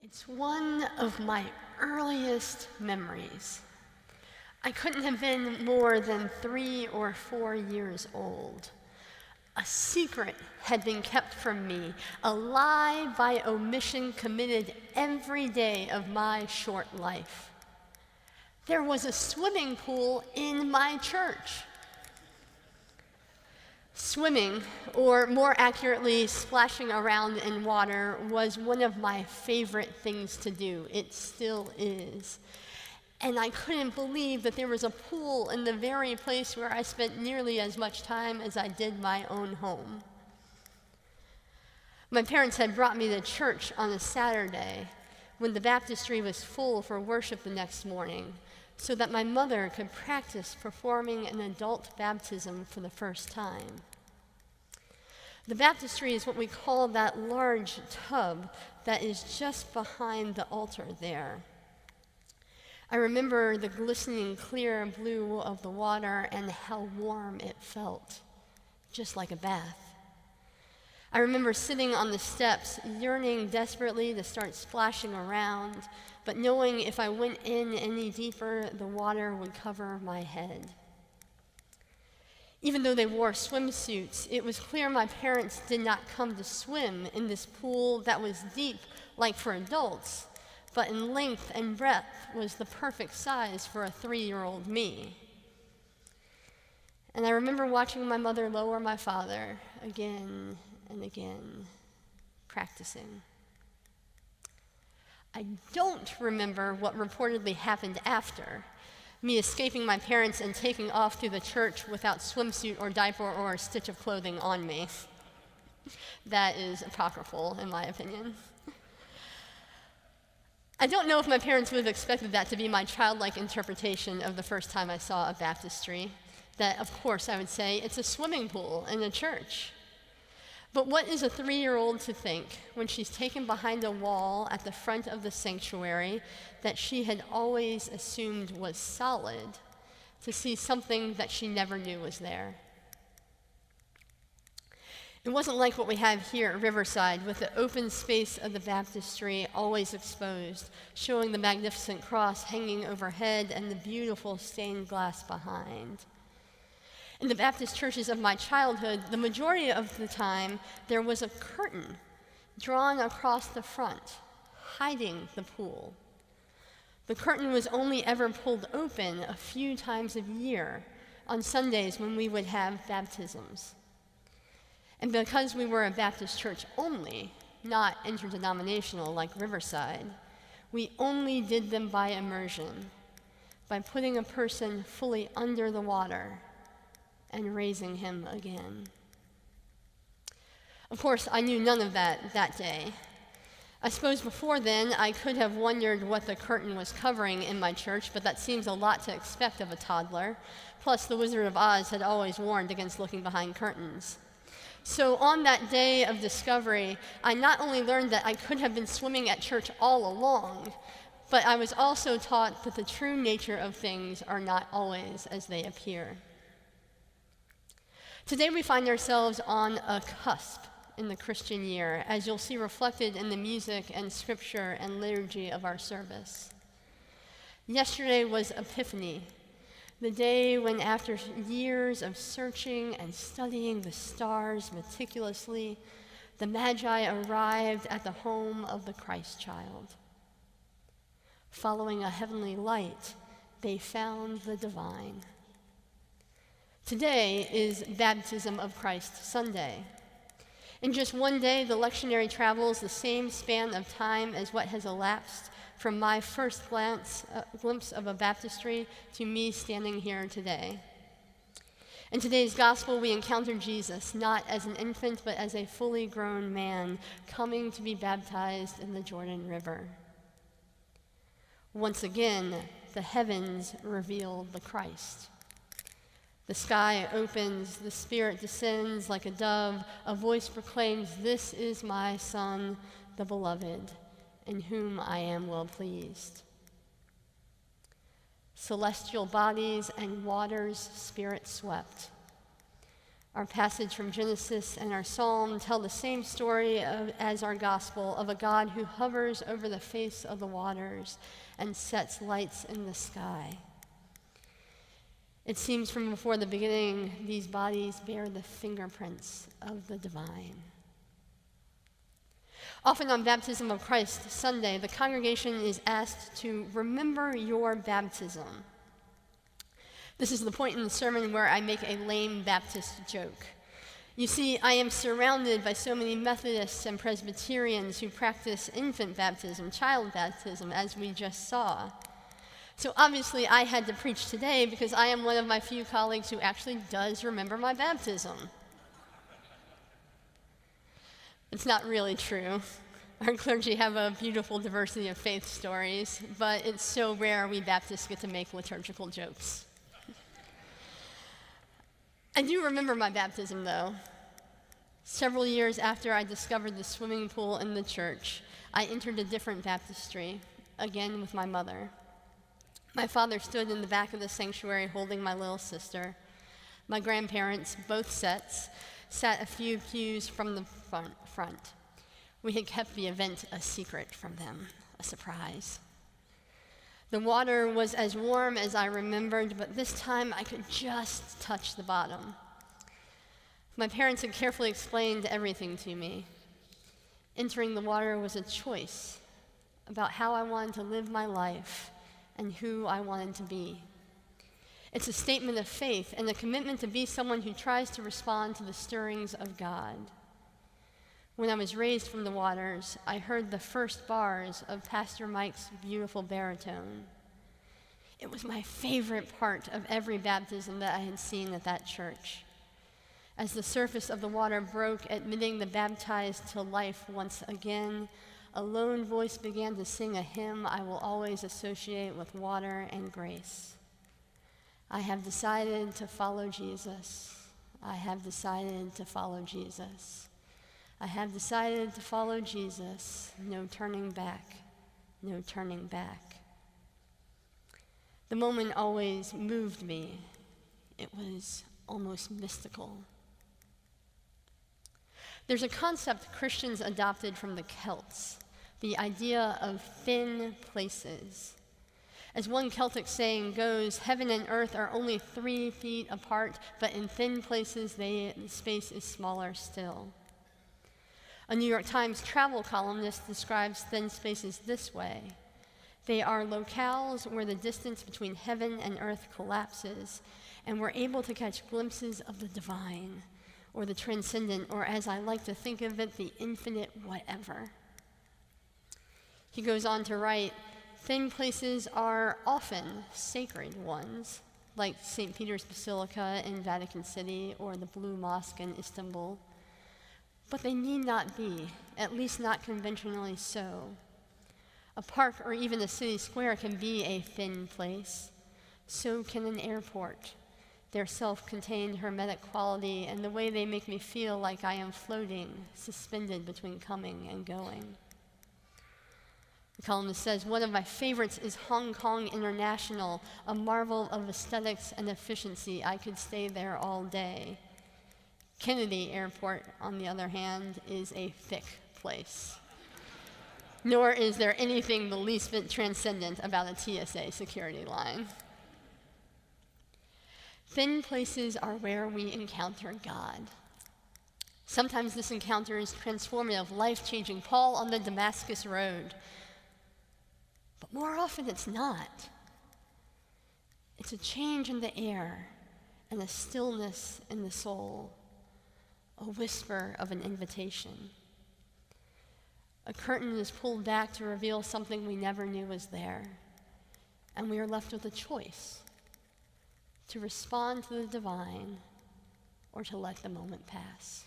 It's one of my earliest memories. I couldn't have been more than 3 or 4 years old. A secret had been kept from me, a lie by omission committed every day of my short life. There was a swimming pool in my church. Swimming, or more accurately, splashing around in water, was one of my favorite things to do. It still is. And I couldn't believe that there was a pool in the very place where I spent nearly as much time as I did my own home. My parents had brought me to church on a Saturday when the baptistry was full for worship the next morning, so that my mother could practice performing an adult baptism for the first time. The baptistry is what we call that large tub that is just behind the altar there. I remember the glistening clear blue of the water and how warm it felt, just like a bath. I remember sitting on the steps, yearning desperately to start splashing around, but knowing if I went in any deeper, the water would cover my head. Even though they wore swimsuits, it was clear my parents did not come to swim in this pool that was deep, like for adults, but in length and breadth was the perfect size for a 3-year-old me. And I remember watching my mother lower my father again and again, practicing. I don't remember what reportedly happened after, me escaping my parents and taking off through the church without swimsuit or diaper or a stitch of clothing on me. That is apocryphal, in my opinion. I don't know if my parents would have expected that to be my childlike interpretation of the first time I saw a baptistry. That, of course, I would say, it's a swimming pool in a church. But what is a 3-year-old to think when she's taken behind a wall at the front of the sanctuary that she had always assumed was solid to see something that she never knew was there? It wasn't like what we have here at Riverside, with the open space of the baptistry always exposed, showing the magnificent cross hanging overhead and the beautiful stained glass behind. In the Baptist churches of my childhood, the majority of the time, there was a curtain drawn across the front, hiding the pool. The curtain was only ever pulled open a few times a year, on Sundays when we would have baptisms. And because we were a Baptist church only, not interdenominational like Riverside, we only did them by immersion, by putting a person fully under the water and raising him again. Of course, I knew none of that day. I suppose before then, I could have wondered what the curtain was covering in my church, but that seems a lot to expect of a toddler. Plus, the Wizard of Oz had always warned against looking behind curtains. So on that day of discovery, I not only learned that I could have been swimming at church all along, but I was also taught that the true nature of things are not always as they appear. Today we find ourselves on a cusp in the Christian year, as you'll see reflected in the music and scripture and liturgy of our service. Yesterday was Epiphany, the day when, after years of searching and studying the stars meticulously, the Magi arrived at the home of the Christ child. Following a heavenly light, they found the divine. Today is Baptism of Christ Sunday. In just one day, the lectionary travels the same span of time as what has elapsed from my first glimpse of a baptistry to me standing here today. In today's gospel, we encounter Jesus not as an infant, but as a fully grown man coming to be baptized in the Jordan River. Once again, the heavens reveal the Christ. The sky opens, the Spirit descends like a dove, a voice proclaims, "This is my Son, the Beloved, in whom I am well pleased." Celestial bodies and waters Spirit swept. Our passage from Genesis and our psalm tell the same story as our gospel of a God who hovers over the face of the waters and sets lights in the sky. It seems from before the beginning, these bodies bear the fingerprints of the divine. Often on Baptism of Christ Sunday, the congregation is asked to remember your baptism. This is the point in the sermon where I make a lame Baptist joke. You see, I am surrounded by so many Methodists and Presbyterians who practice infant baptism, child baptism, as we just saw. So obviously I had to preach today because I am one of my few colleagues who actually does remember my baptism. It's not really true. Our clergy have a beautiful diversity of faith stories, but it's so rare we Baptists get to make liturgical jokes. I do remember my baptism, though. Several years after I discovered the swimming pool in the church, I entered a different baptistry, again with my mother. My father stood in the back of the sanctuary holding my little sister. My grandparents, both sets, sat a few pews from the front. We had kept the event a secret from them, a surprise. The water was as warm as I remembered, but this time I could just touch the bottom. My parents had carefully explained everything to me. Entering the water was a choice about how I wanted to live my life and who I wanted to be. It's a statement of faith and a commitment to be someone who tries to respond to the stirrings of God. When I was raised from the waters, I heard the first bars of Pastor Mike's beautiful baritone. It was my favorite part of every baptism that I had seen at that church. As the surface of the water broke, admitting the baptized to life once again, a lone voice began to sing a hymn I will always associate with water and grace. I have decided to follow Jesus. I have decided to follow Jesus. I have decided to follow Jesus. No turning back. No turning back. The moment always moved me. It was almost mystical. There's a concept Christians adopted from the Celts, the idea of thin places. As one Celtic saying goes, heaven and earth are only 3 feet apart, but in thin places the space is smaller still. A New York Times travel columnist describes thin spaces this way. They are locales where the distance between heaven and earth collapses, and we're able to catch glimpses of the divine, or the transcendent, or as I like to think of it, the infinite whatever. He goes on to write, thin places are often sacred ones, like St. Peter's Basilica in Vatican City or the Blue Mosque in Istanbul. But they need not be, at least not conventionally so. A park or even a city square can be a thin place. So can an airport. Their self-contained hermetic quality and the way they make me feel like I am floating, suspended between coming and going. The columnist says, one of my favorites is Hong Kong International, a marvel of aesthetics and efficiency. I could stay there all day. Kennedy Airport, on the other hand, is a thick place. Nor is there anything the least bit transcendent about a TSA security line. Thin places are where we encounter God. Sometimes this encounter is transformative, life-changing. Paul on the Damascus Road. But more often it's not. It's a change in the air and a stillness in the soul, a whisper of an invitation. A curtain is pulled back to reveal something we never knew was there, and we are left with a choice: to respond to the divine or to let the moment pass.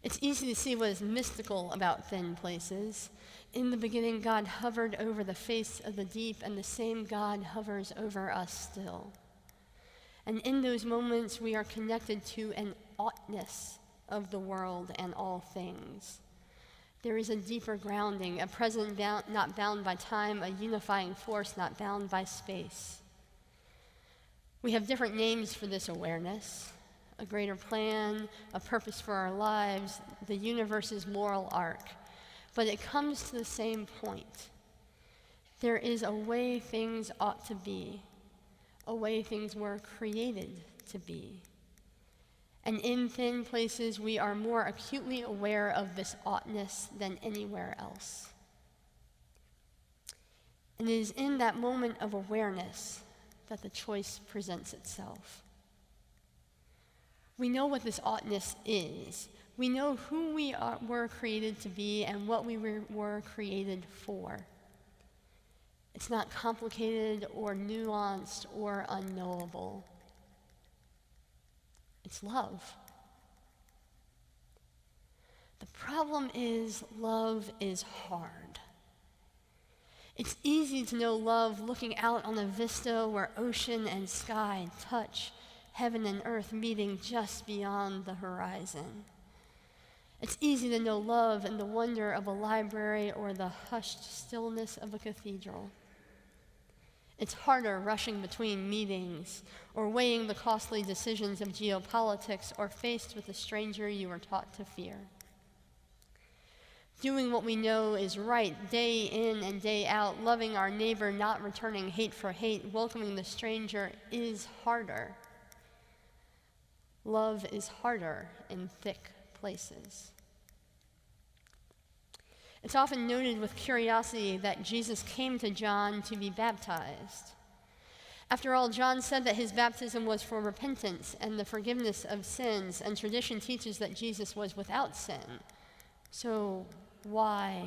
It's easy to see what is mystical about thin places. In the beginning, God hovered over the face of the deep, and the same God hovers over us still. And in those moments, we are connected to an oughtness of the world and all things. There is a deeper grounding, a present not bound by time, a unifying force not bound by space. We have different names for this awareness: a greater plan, a purpose for our lives, the universe's moral arc. But it comes to the same point. There is a way things ought to be, a way things were created to be. And in thin places, we are more acutely aware of this oughtness than anywhere else. And it is in that moment of awareness that the choice presents itself. We know what this oughtness is. We know who we were created to be and what we were created for. It's not complicated or nuanced or unknowable. It's love. The problem is, love is hard. It's easy to know love looking out on a vista where ocean and sky touch, heaven and earth meeting just beyond the horizon. It's easy to know love in the wonder of a library or the hushed stillness of a cathedral. It's harder rushing between meetings or weighing the costly decisions of geopolitics or faced with a stranger you were taught to fear. Doing what we know is right day in and day out, loving our neighbor, not returning hate for hate, welcoming the stranger is harder. Love is harder in thick places. It's often noted with curiosity that Jesus came to John to be baptized. After all, John said that his baptism was for repentance and the forgiveness of sins, and tradition teaches that Jesus was without sin. So why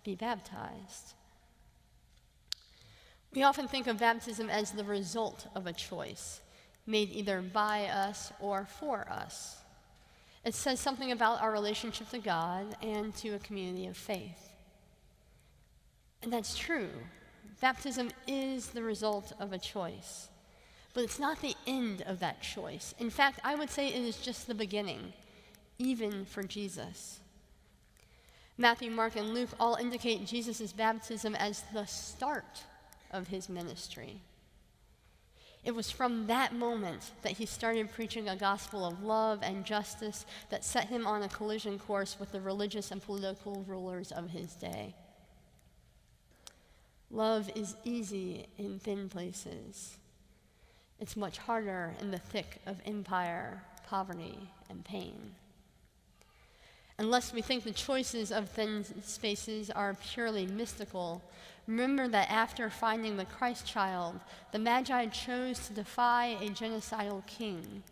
be baptized? We often think of baptism as the result of a choice, made either by us or for us. It says something about our relationship to God and to a community of faith. And that's true. Baptism is the result of a choice. But it's not the end of that choice. In fact, I would say it is just the beginning, even for Jesus. Matthew, Mark, and Luke all indicate Jesus' baptism as the start of his ministry. It was from that moment that he started preaching a gospel of love and justice that set him on a collision course with the religious and political rulers of his day. Love is easy in thin places. It's much harder in the thick of empire, poverty, and pain. Unless we think the choices of thin spaces are purely mystical, remember that after finding the Christ child, the Magi chose to defy a genocidal king.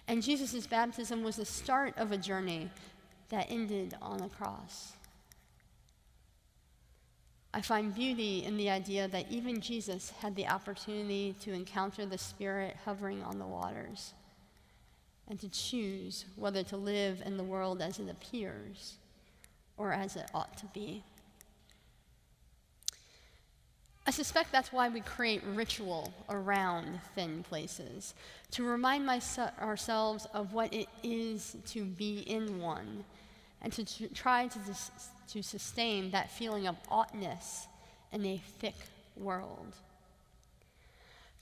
And Jesus' baptism was the start of a journey that ended on a cross. I find beauty in the idea that even Jesus had the opportunity to encounter the Spirit hovering on the waters, and to choose whether to live in the world as it appears or as it ought to be. I suspect that's why we create ritual around thin places, to remind ourselves of what it is to be in one, and to try to sustain that feeling of oughtness in a thick world.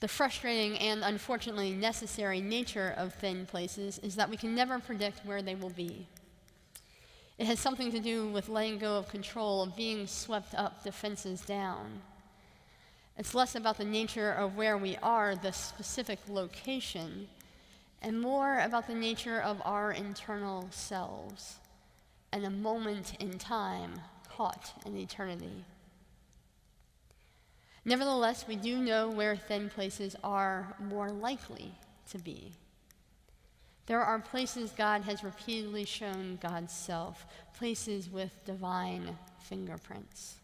The frustrating and unfortunately necessary nature of thin places is that we can never predict where they will be. It has something to do with letting go of control, of being swept up, defenses down. It's less about the nature of where we are, the specific location, and more about the nature of our internal selves, and a moment in time caught in eternity. Nevertheless, we do know where thin places are more likely to be. There are places God has repeatedly shown God's self, places with divine fingerprints.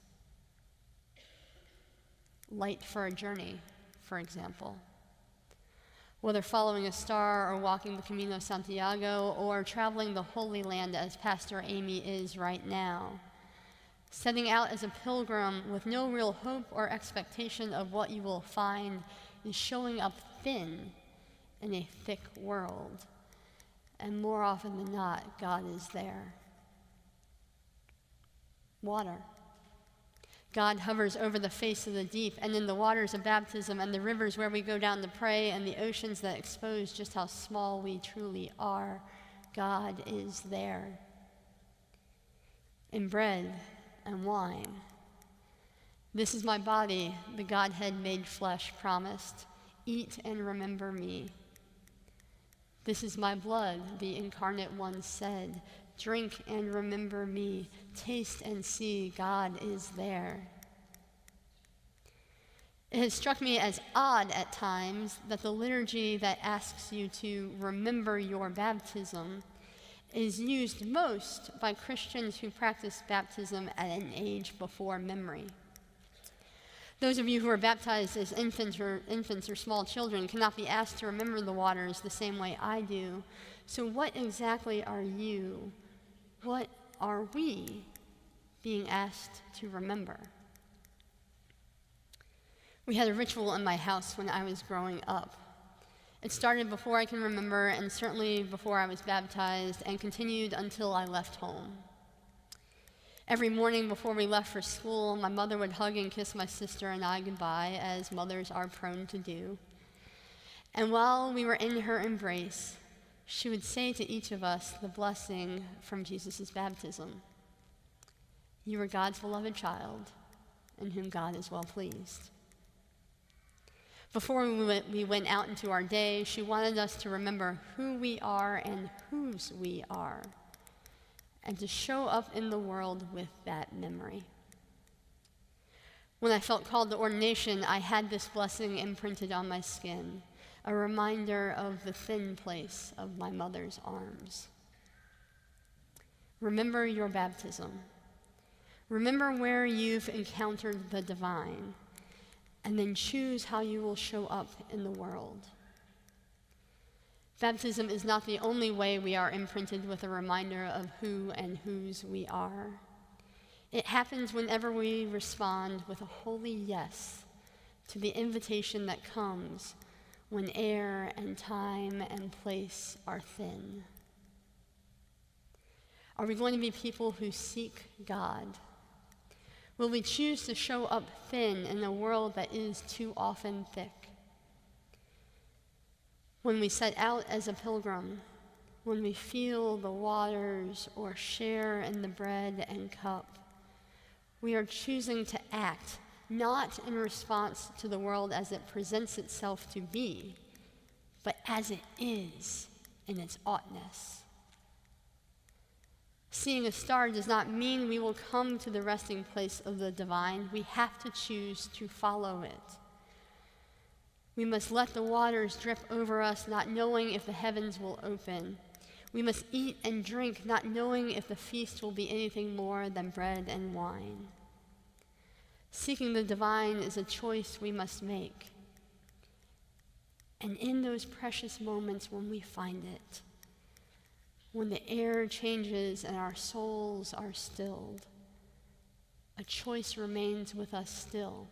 Light for a journey, for example. Whether following a star or walking the Camino Santiago or traveling the Holy Land as Pastor Amy is right now. Setting out as a pilgrim with no real hope or expectation of what you will find is showing up thin in a thick world. And more often than not, God is there. Water. God hovers over the face of the deep, and in the waters of baptism, and the rivers where we go down to pray, and the oceans that expose just how small we truly are, God is there. In bread and wine. This is my body, the Godhead made flesh promised. Eat and remember me. This is my blood, the incarnate one said. Drink and remember me. Taste and see, God is there. It has struck me as odd at times that the liturgy that asks you to remember your baptism is used most by Christians who practice baptism at an age before memory. Those of you who are baptized as infants or small children cannot be asked to remember the waters the same way I do. So what exactly are you? What are we being asked to remember? We had a ritual in my house when I was growing up. It started before I can remember, and certainly before I was baptized, and continued until I left home. Every morning before we left for school, my mother would hug and kiss my sister and I goodbye, as mothers are prone to do. And while we were in her embrace, she would say to each of us the blessing from Jesus' baptism. You are God's beloved child, in whom God is well pleased. Before we went out into our day, she wanted us to remember who we are and whose we are, and to show up in the world with that memory. When I felt called to ordination, I had this blessing imprinted on my skin, a reminder of the thin place of my mother's arms. Remember your baptism. Remember where you've encountered the divine, and then choose how you will show up in the world. Baptism is not the only way we are imprinted with a reminder of who and whose we are. It happens whenever we respond with a holy yes to the invitation that comes when air and time and place are thin. Are we going to be people who seek God? Will we choose to show up thin in a world that is too often thick? When we set out as a pilgrim, when we feel the waters or share in the bread and cup, we are choosing to act not in response to the world as it presents itself to be, but as it is in its oughtness. Seeing a star does not mean we will come to the resting place of the divine. We have to choose to follow it. We must let the waters drip over us, not knowing if the heavens will open. We must eat and drink, not knowing if the feast will be anything more than bread and wine. Seeking the divine is a choice we must make. And in those precious moments when we find it, when the air changes and our souls are stilled, a choice remains with us still.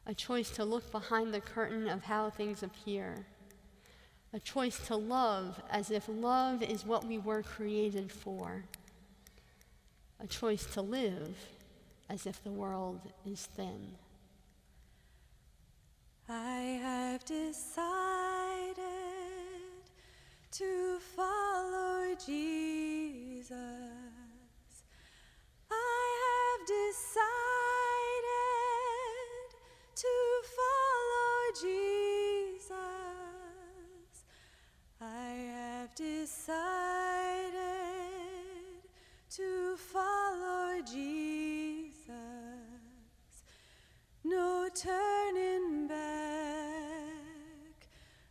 A choice to look behind the curtain of how things appear. A choice to love as if love is what we were created for. A choice to live as if the world is thin. I have decided to follow Jesus. I have decided to follow Jesus. I have decided to follow Jesus. No turning back,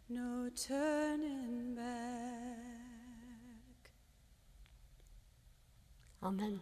no turning back. Amen.